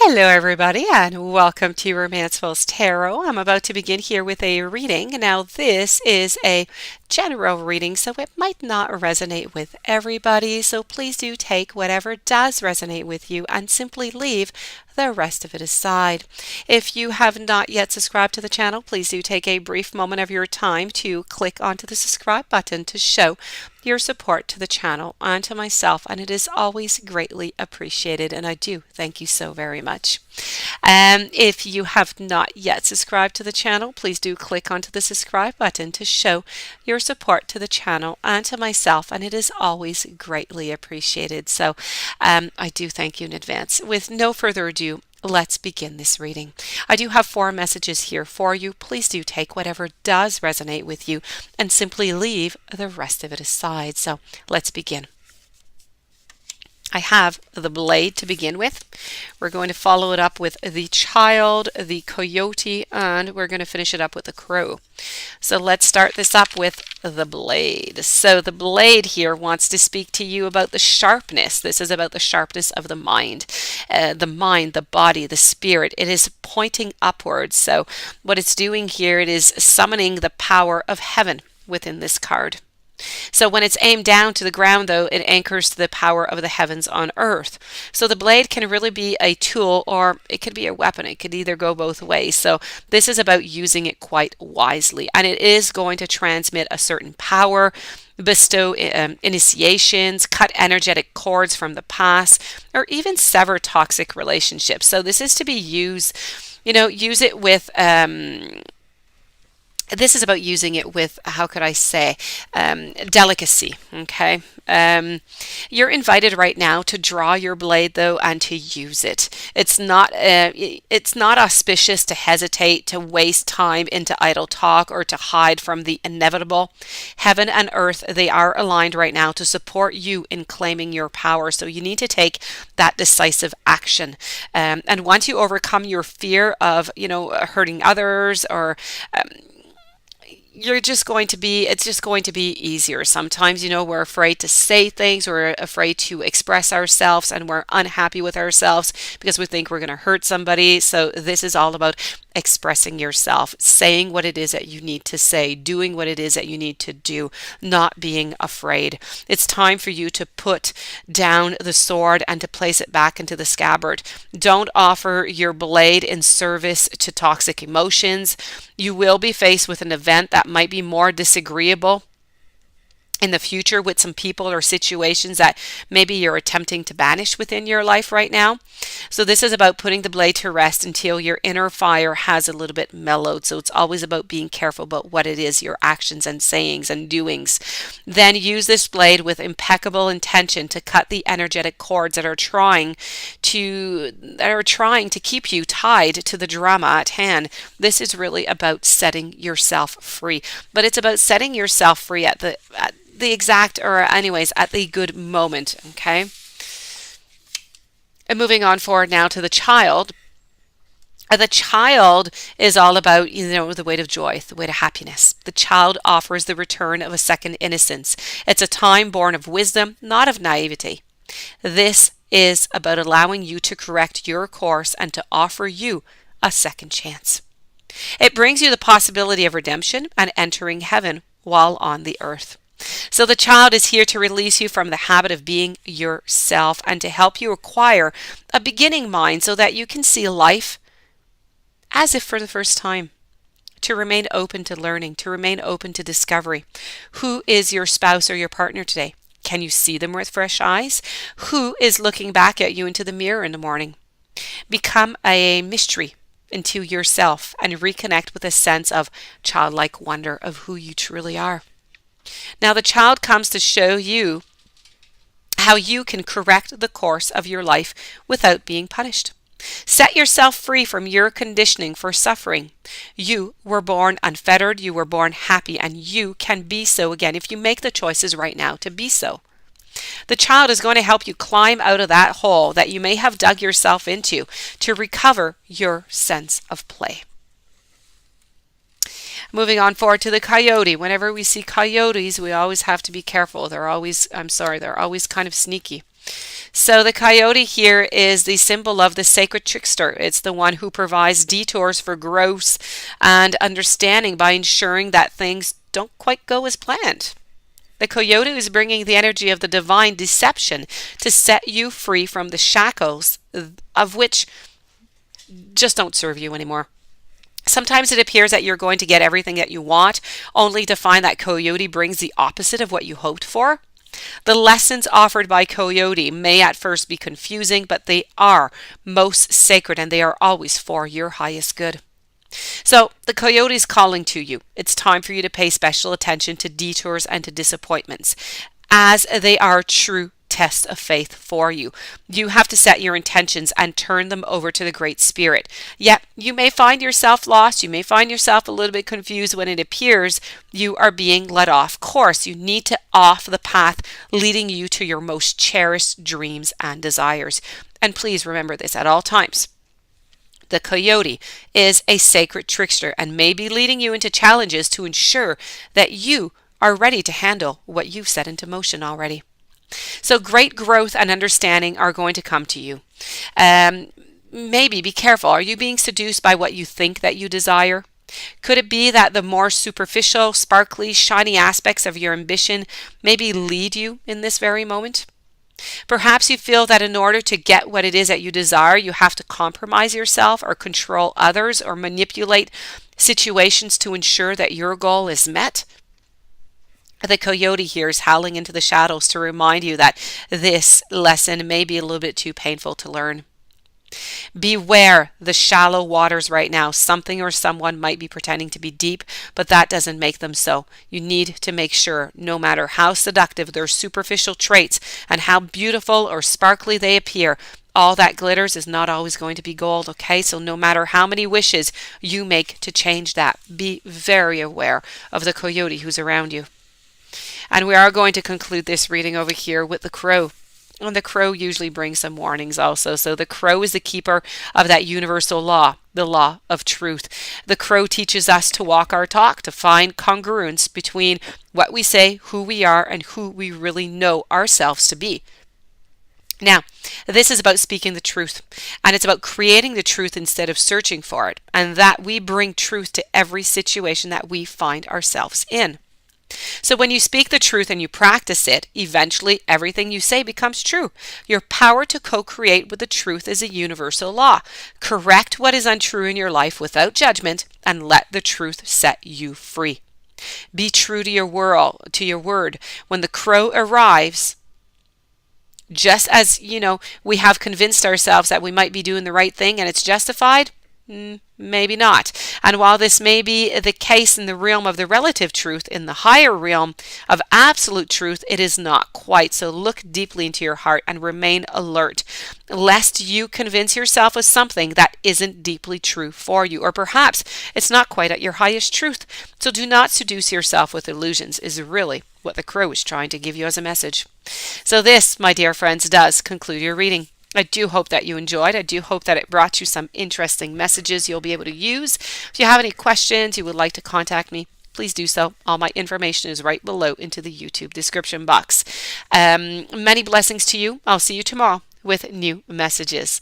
Hello, everybody, and welcome to Romanceful's Tarot. I'm about to begin here with a reading. Now, this is a general reading, so it might not resonate with everybody. So please do take whatever does resonate with you and simply leave the rest of it aside. If you have not yet subscribed to the channel, please do take a brief moment of your time to click onto the subscribe button to show your support to the channel and to myself, and it is always greatly appreciated, and I do thank you so very much. If you have not yet subscribed to the channel, please do click onto the subscribe button to show your support to the channel and to myself, and it is always greatly appreciated. So I do thank you in advance. With no further ado, let's begin this reading. I do have 4 messages here for you. Please do take whatever does resonate with you and simply leave the rest of it aside. So let's begin. I have the Blade to begin with. We're going to follow it up with the Child, the Coyote, and we're going to finish it up with the Crow. So let's start this up with the Blade. So the Blade here wants to speak to you about the sharpness. This is about the sharpness of the mind, the body, the spirit. It is pointing upwards. So what it's doing here, it is summoning the power of heaven within this card. So when it's aimed down to the ground, though, it anchors to the power of the heavens on earth. So the blade can really be a tool, or it could be a weapon. It could either go both ways. So this is about using it quite wisely. And it is going to transmit a certain power, bestow initiations, cut energetic cords from the past, or even sever toxic relationships. So this is to be used, use it with... This is about using it with, how could I say, delicacy, okay? You're invited right now to draw your blade, though, and to use it. It's not auspicious to hesitate, to waste time into idle talk, or to hide from the inevitable. Heaven and earth, they are aligned right now to support you in claiming your power, so you need to take that decisive action. And once you overcome your fear of, hurting others, or it's just going to be easier. Sometimes, we're afraid to say things, we're afraid to express ourselves, and we're unhappy with ourselves because we think we're going to hurt somebody. So this is all about expressing yourself, saying what it is that you need to say, doing what it is that you need to do, not being afraid. It's time for you to put down the sword and to place it back into the scabbard. Don't offer your blade in service to toxic emotions. You will be faced with an event that might be more disagreeable in the future with some people or situations that maybe you're attempting to banish within your life right now. So this is about putting the blade to rest until your inner fire has a little bit mellowed. So it's always about being careful about what it is, your actions and sayings and doings. Then use this blade with impeccable intention to cut the energetic cords that are trying to keep you tied to the drama at hand. This is really about setting yourself free, but it's about setting yourself free at the good moment, okay? And moving on forward now to the Child. The Child is all about, the weight of joy, the weight of happiness. The Child offers the return of a second innocence. It's a time born of wisdom, not of naivety. This is about allowing you to correct your course and to offer you a second chance. It brings you the possibility of redemption and entering heaven while on the earth. So the Child is here to release you from the habit of being yourself and to help you acquire a beginning mind so that you can see life as if for the first time. To remain open to learning, to remain open to discovery. Who is your spouse or your partner today? Can you see them with fresh eyes? Who is looking back at you into the mirror in the morning? Become a mystery into yourself and reconnect with a sense of childlike wonder of who you truly are. Now the Child comes to show you how you can correct the course of your life without being punished. Set yourself free from your conditioning for suffering. You were born unfettered, you were born happy, and you can be so again if you make the choices right now to be so. The Child is going to help you climb out of that hole that you may have dug yourself into to recover your sense of play. Moving on forward to the Coyote. Whenever we see coyotes, we always have to be careful. They're always kind of sneaky. So the coyote here is the symbol of the sacred trickster. It's the one who provides detours for growth and understanding by ensuring that things don't quite go as planned. The coyote is bringing the energy of the divine deception to set you free from the shackles of which just don't serve you anymore. Sometimes it appears that you're going to get everything that you want, only to find that coyote brings the opposite of what you hoped for. The lessons offered by coyote may at first be confusing, but they are most sacred and they are always for your highest good. So the coyote is calling to you. It's time for you to pay special attention to detours and to disappointments, as they are true tests of faith for you. You have to set your intentions and turn them over to the Great Spirit. Yet you may find yourself lost. You may find yourself a little bit confused when it appears you are being led off course. You need to off the path leading you to your most cherished dreams and desires. And please remember this at all times. The coyote is a sacred trickster and may be leading you into challenges to ensure that you are ready to handle what you've set into motion already. So great growth and understanding are going to come to you. Maybe be careful. Are you being seduced by what you think that you desire? Could it be that the more superficial, sparkly, shiny aspects of your ambition maybe lead you in this very moment? Perhaps you feel that in order to get what it is that you desire, you have to compromise yourself or control others or manipulate situations to ensure that your goal is met. The coyote here is howling into the shadows to remind you that this lesson may be a little bit too painful to learn. Beware the shallow waters right now. Something or someone might be pretending to be deep, but that doesn't make them so. You need to make sure, no matter how seductive their superficial traits and how beautiful or sparkly they appear, all that glitters is not always going to be gold, okay? So no matter how many wishes you make to change that, be very aware of the coyote who's around you. And we are going to conclude this reading over here with the crow. And the crow usually brings some warnings also. So the crow is the keeper of that universal law, the law of truth. The crow teaches us to walk our talk, to find congruence between what we say, who we are, and who we really know ourselves to be. Now, this is about speaking the truth, and it's about creating the truth instead of searching for it, and that we bring truth to every situation that we find ourselves in. So when you speak the truth and you practice it, eventually everything you say becomes true. Your power to co-create with the truth is a universal law. Correct what is untrue in your life without judgment and let the truth set you free. Be true to your word. When the crow arrives, just as, we have convinced ourselves that we might be doing the right thing and it's justified, maybe not. And while this may be the case in the realm of the relative truth, in the higher realm of absolute truth, it is not quite. So look deeply into your heart and remain alert, lest you convince yourself of something that isn't deeply true for you, or perhaps it's not quite at your highest truth. So do not seduce yourself with illusions, is really what the crow is trying to give you as a message. So this, my dear friends, does conclude your reading. I do hope that you enjoyed. I do hope that it brought you some interesting messages you'll be able to use. If you have any questions, you would like to contact me, please do so. All my information is right below into the YouTube description box. Many blessings to you. I'll see you tomorrow with new messages.